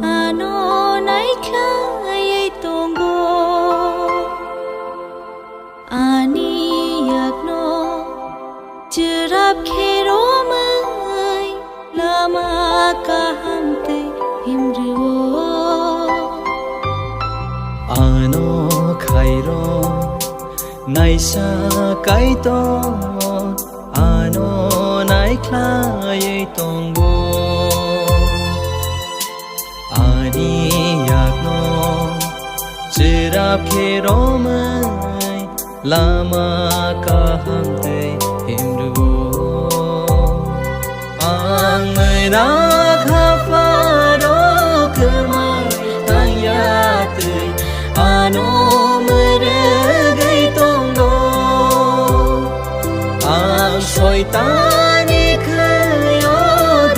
ano nai khai tongo ani yakno chirap khero mai lama kahamte himruo ano khairo naisa kaito ano nai khai tongo ani yakno chirap khero mai lama kahamte himruo ang na khafaro kemai ang yatui ano meregai tongo ang soitani khayo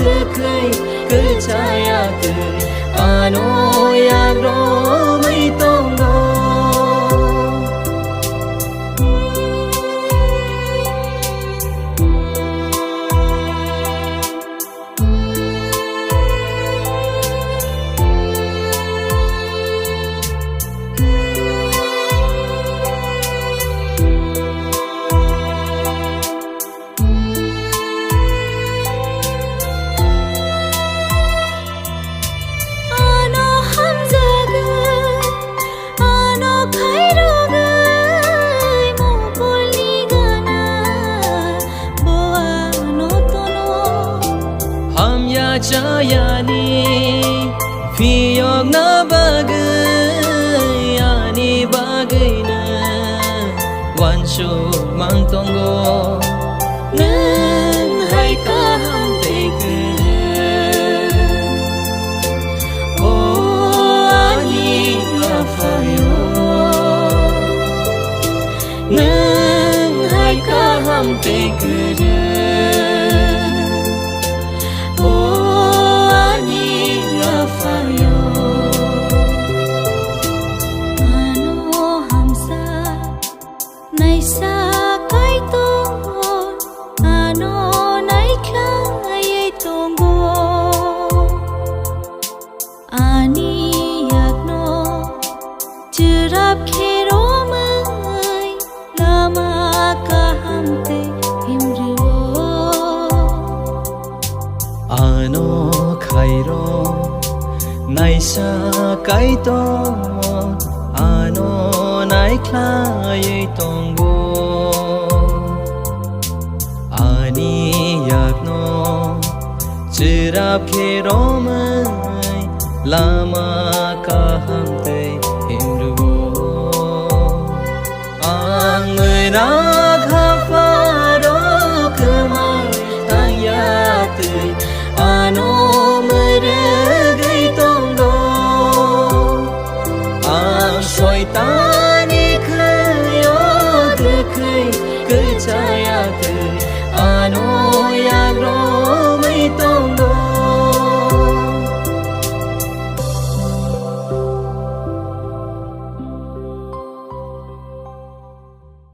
dekai kecaya kai ano yang romai tongo Jayani Fiyog na bagay Ani bagay na Wansyo mang tonggo Nang hay kahantay ka Oh ani afayo Nang hay kahantay ka ano khairo naisa kaito ano nai khlai tongo ani yakno chirap khero mai lama kahamte himruo ang na